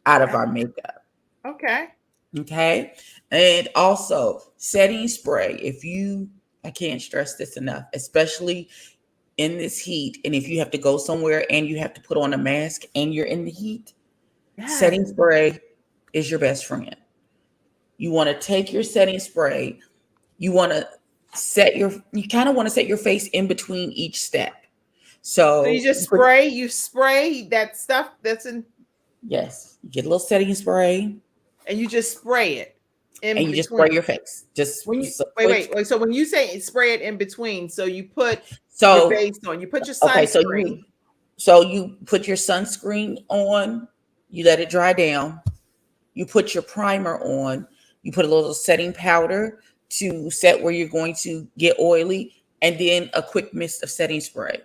out of our makeup. Okay. And also setting spray. I can't stress this enough, especially in this heat. And if you have to go somewhere and you have to put on a mask and you're in the heat, setting spray is your best friend. You want to take your setting spray. You kind of want to set your face in between each step. So you just spray that stuff that's in. Yes. You get a little setting spray. And you just spray it. And you just spray your face. Wait. So when you say spray it in between, so you put your base on, you put your sunscreen. So you put your sunscreen on, you let it dry down, you put your primer on, you put a little setting powder to set where you're going to get oily, and then a quick mist of setting spray.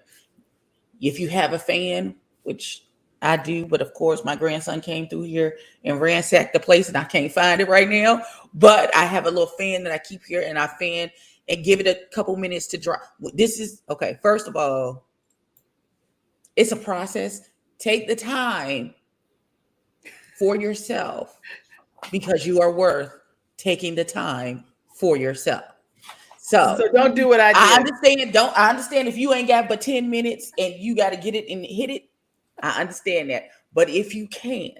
If you have a fan, which I do, but of course my grandson came through here and ransacked the place and I can't find it right now, but I have a little fan that I keep here and I fan and give it a couple minutes to dry. This is, okay, first of all, it's a process. Take the time for yourself because you are worth taking the time for yourself. So don't do what I did. I understand if you ain't got but 10 minutes and you got to get it and hit it. I understand that. But if you can,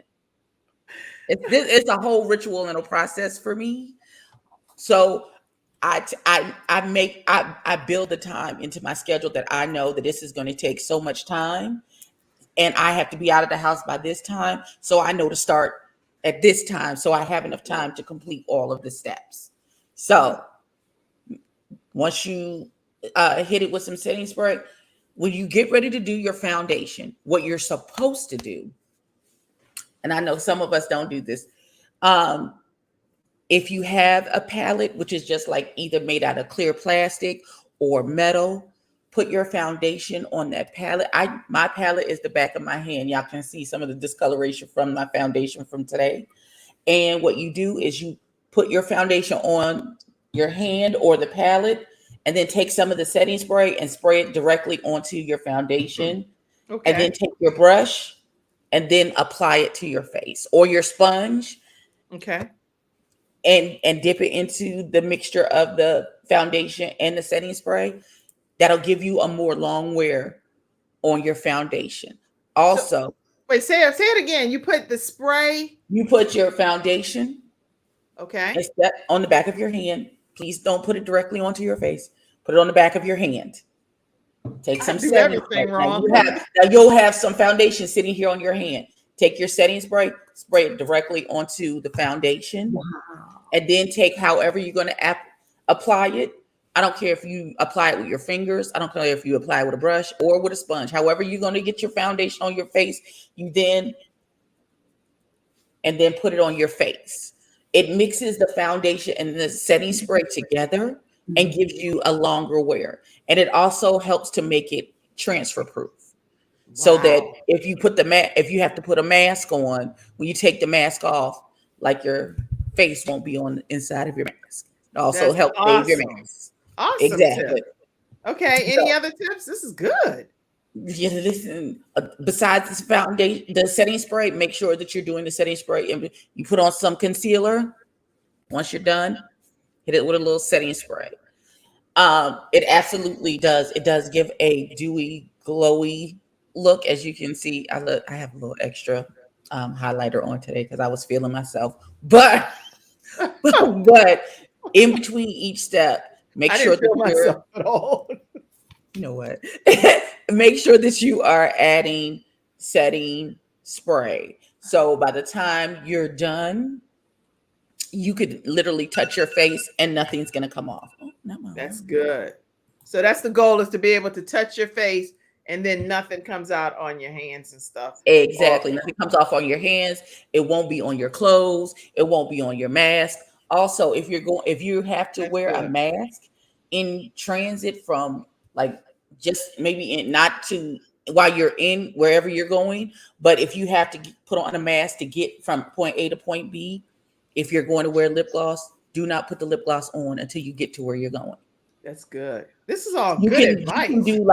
it's a whole ritual and a process for me. So I build the time into my schedule that I know that this is going to take so much time and I have to be out of the house by this time. So I know to start at this time. So I have enough time to complete all of the steps. So once you hit it with some setting spray, when you get ready to do your foundation, what you're supposed to do, and I know some of us don't do this, if you have a palette, which is just like either made out of clear plastic or metal, put your foundation on that palette. My palette is the back of my hand. Y'all can see some of the discoloration from my foundation from today. And what you do is you put your foundation on your hand or the palette, and then take some of the setting spray and spray it directly onto your foundation. Okay. And then take your brush and then apply it to your face or your sponge. Okay. And dip it into the mixture of the foundation and the setting spray. That'll give you a more long wear on your foundation. Also, wait, say it again. You put the spray. You put your foundation. Okay. On the back of your hand. Please don't put it directly onto your face. Put it on the back of your hand. Take some setting spray. Wrong. Now you'll have some foundation sitting here on your hand. Take your setting spray, spray it directly onto the foundation. Wow. And then take however you're going to apply it. I don't care if you apply it with your fingers. I don't care if you apply it with a brush or with a sponge. However you're going to get your foundation on your face, and then put it on your face. It mixes the foundation and the setting spray together and gives you a longer wear. And it also helps to make it transfer proof. Wow. So that if you have to put a mask on, when you take the mask off, like your face won't be on the inside of your mask. It also helps save your mask. Awesome. Exactly. Tip. Okay. Any other tips? This is good. Yeah, listen, besides this foundation, the setting spray, make sure that you're doing the setting spray and you put on some concealer. Once you're done, hit it with a little setting spray. It absolutely does. It does give a dewy, glowy look. As you can see, I have a little extra highlighter on today because I was feeling myself. But in between each step, make sure that you're at all. You know what? Make sure that you are adding setting spray. So by the time you're done, you could literally touch your face and nothing's going to come off. That's good. So that's the goal, is to be able to touch your face and then nothing comes out on your hands and stuff. Exactly. Nothing comes off on your hands. It won't be on your clothes. It won't be on your mask. Also, if you have to wear a mask in transit from just maybe while you're in wherever you're going, but if you have to put on a mask to get from point A to point B, if you're going to wear lip gloss, do not put the lip gloss on until you get to where you're going. That's good. This is all good advice. You can do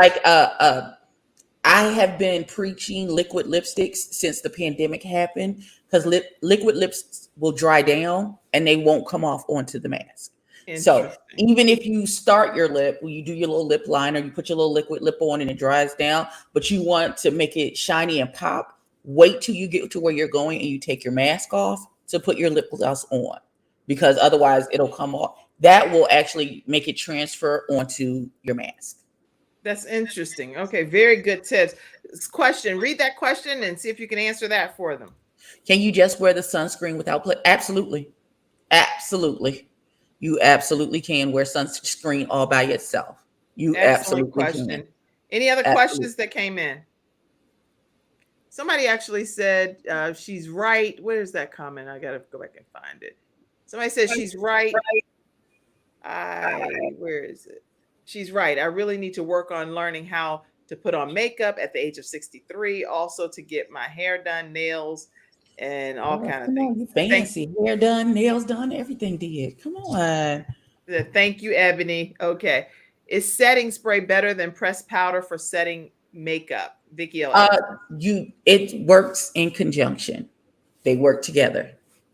I have been preaching liquid lipsticks since the pandemic happened, because liquid lips will dry down and they won't come off onto the mask. So even if you start your lip, when you do your little lip liner, you put your little liquid lip on and it dries down, but you want to make it shiny and pop, wait till you get to where you're going and you take your mask off to put your lip gloss on, because otherwise it'll come off. That will actually make it transfer onto your mask. That's interesting. Okay, very good tips. Question, read that question and see if you can answer that for them. Can you just wear the sunscreen without Absolutely. Absolutely. You absolutely can wear sunscreen all by itself. You absolutely can. Any other questions that came in? Somebody actually said she's right. Where's that comment? I gotta go back and find it. Somebody said she's right. Where is it? She's right. I really need to work on learning how to put on makeup at the age of 63. Also to get my hair done, nails, and all kind of Come on, things. you fancy. Hair done, nails done, everything did. Come on. Thank you, Ebony. Okay. Is setting spray better than pressed powder for setting makeup? Vicky L. It works in conjunction. They work together,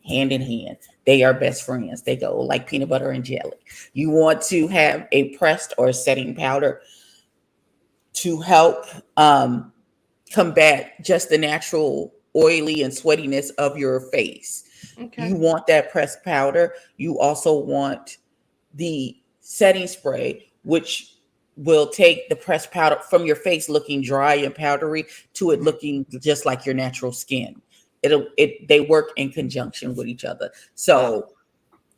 hand in hand. They are best friends. They go like peanut butter and jelly. You want to have a pressed or setting powder to help combat just the natural oily and sweatiness of your face. Okay. You want that pressed powder. You also want the setting spray, which will take the pressed powder from your face looking dry and powdery to it looking just like your natural skin. They work in conjunction with each other. So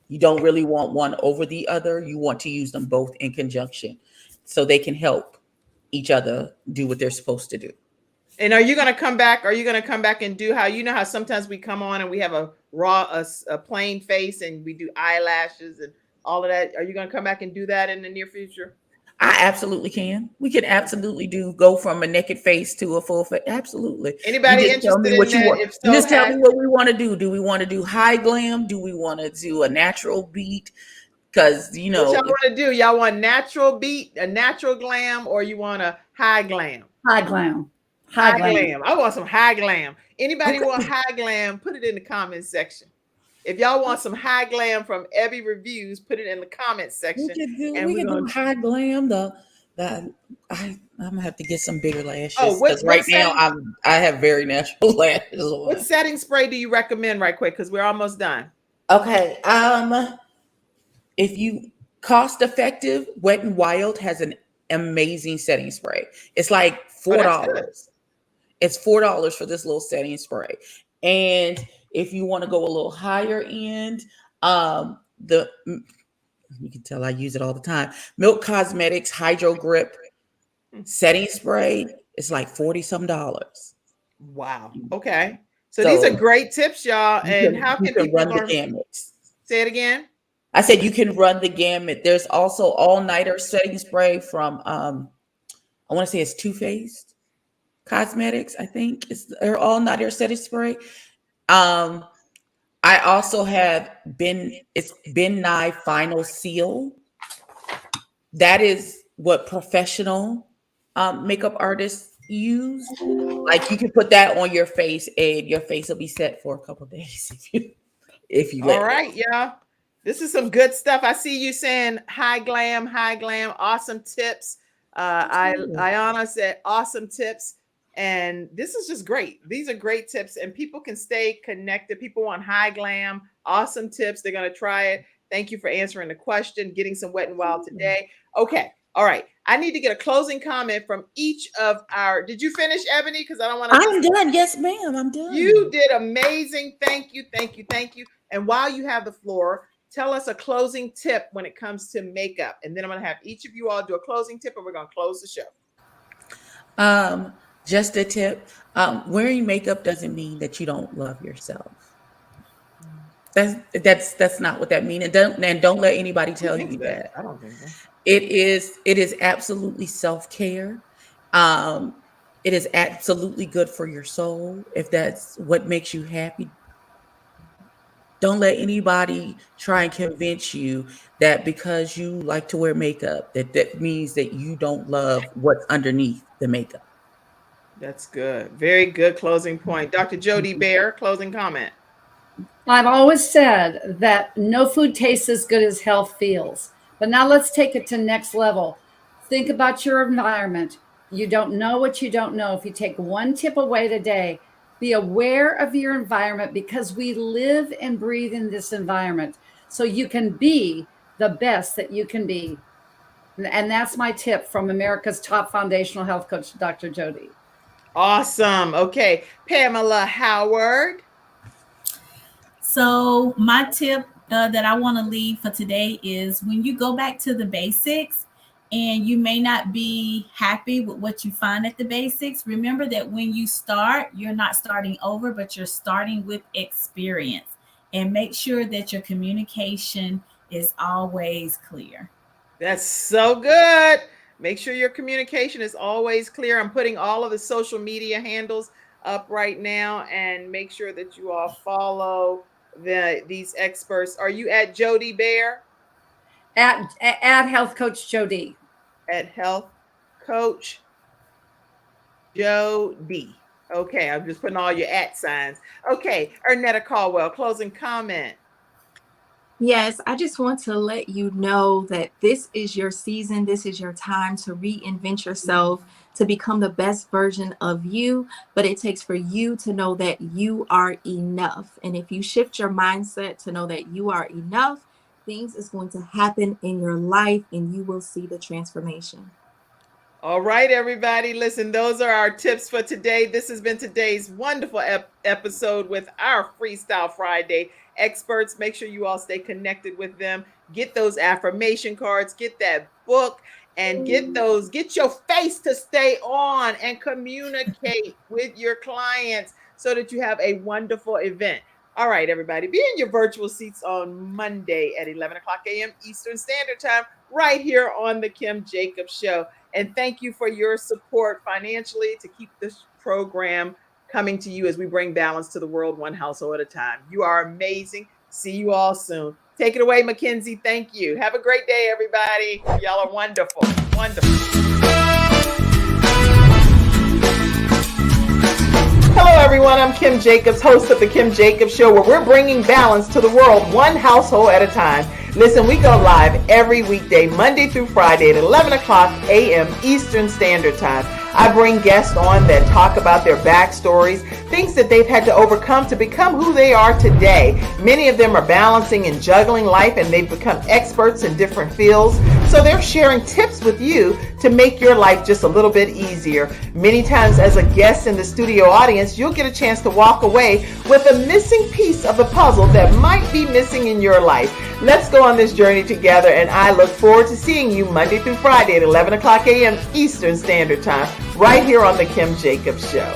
you don't really want one over the other. You want to use them both in conjunction so they can help each other do what they're supposed to do. And are you going to come back? Are you going to come back and do how sometimes we come on and we have a plain face and we do eyelashes and all of that? Are you going to come back and do that in the near future? I absolutely can. We can absolutely go from a naked face to a full face. Absolutely. Anybody interested in that? If so, just tell me what we want to do. Do we want to do high glam? Do we want to do a natural beat? Because what y'all want to do? Y'all want natural beat, a natural glam, or you want a high glam? High glam. High glam. I want some high glam. Anybody want high glam? Put it in the comment section. If y'all want some high glam from Ebby Reviews, put it in the comment section. We can do high glam. I'm gonna have to get some bigger lashes. Because right now I have very natural lashes on. What setting spray do you recommend right quick? Because we're almost done. Okay. If you cost effective, Wet n Wild has an amazing setting spray. It's like $4. It's $4 for this little setting spray. And if you want to go a little higher end, you can tell I use it all the time. Milk Cosmetics Hydro Grip setting spray is like $40-some. Wow. Okay. So these are great tips, y'all. And how can people run the gamut? Say it again. I said you can run the gamut. There's also all-nighter setting spray from I want to say it's Too Faced Cosmetics. I think it's their all-nighter setting spray. I also have Ben Nye Final Seal. That is what professional makeup artists use. Like you can put that on your face and your face will be set for a couple of days if you let All right, y'all. This is some good stuff. I see you saying high glam, awesome tips. Ayana said awesome tips. And this is just great. These are great tips and people can stay connected. People want high glam, awesome tips. They're going to try it. Thank you for answering the question, getting some Wet n Wild today. Okay. All right. I need to get a closing comment from each of our, did you finish, Ebony? Because I don't want to. I'm done. Yes, ma'am. I'm done. You did amazing. Thank you. And while you have the floor, tell us a closing tip when it comes to makeup. And then I'm going to have each of you all do a closing tip and we're going to close the show. Just a tip, wearing makeup doesn't mean that you don't love yourself. That's not what that means. And don't let anybody tell you that. I don't think so. It is absolutely self-care. It is absolutely good for your soul. If that's what makes you happy, don't let anybody try and convince you that because you like to wear makeup, that means that you don't love what's underneath the makeup. That's good. Very good closing point. Dr. Jody Bear, closing comment. I've always said that no food tastes as good as health feels. But now let's take it to next level. Think about your environment. You don't know what you don't know. If you take one tip away today, be aware of your environment because we live and breathe in this environment. So you can be the best that you can be. And that's my tip from America's top foundational health coach, Dr. Jody. Awesome. Okay. Pamela Howard. So my tip that I want to leave for today is when you go back to the basics, and you may not be happy with what you find at the basics, remember that when you start, you're not starting over, but you're starting with experience. And make sure that your communication is always clear. That's so good. Make sure your communication is always clear. I'm putting all of the social media handles up right now, and make sure that you all follow these experts. Are you at Jody Bear? At Health Coach Jody. At Health Coach Jody. Okay, I'm just putting all your @ signs. Okay, Ernetta Caldwell, closing comment. Yes, I just want to let you know that this is your season. This is your time to reinvent yourself, to become the best version of you. But it takes for you to know that you are enough. And if you shift your mindset to know that you are enough, things is going to happen in your life and you will see the transformation. All right, everybody. Listen, those are our tips for today. This has been today's wonderful episode with our Freestyle Friday experts. Make sure you all stay connected with them. Get those affirmation cards, get that book, and get your face to stay on and communicate with your clients so that you have a wonderful event. All right, everybody, be in your virtual seats on Monday at 11 o'clock a.m. Eastern Standard Time, right here on the Kim Jacobs Show. And thank you for your support financially to keep this program coming to you as we bring balance to the world, one household at a time. You are amazing. See you all soon. Take it away, Mackenzie. Thank you. Have a great day, everybody. Y'all are wonderful. Wonderful. Hello, everyone. I'm Kim Jacobs, host of the Kim Jacobs Show, where we're bringing balance to the world, one household at a time. Listen, we go live every weekday, Monday through Friday at 11 o'clock a.m. Eastern Standard Time. I bring guests on that talk about their backstories, things that they've had to overcome to become who they are today. Many of them are balancing and juggling life, and they've become experts in different fields. So they're sharing tips with you to make your life just a little bit easier. Many times as a guest in the studio audience, you'll get a chance to walk away with a missing piece of the puzzle that might be missing in your life. Let's go on this journey together, and I look forward to seeing you Monday through Friday at 11 o'clock a.m. Eastern Standard Time, right here on the Kim Jacobs Show.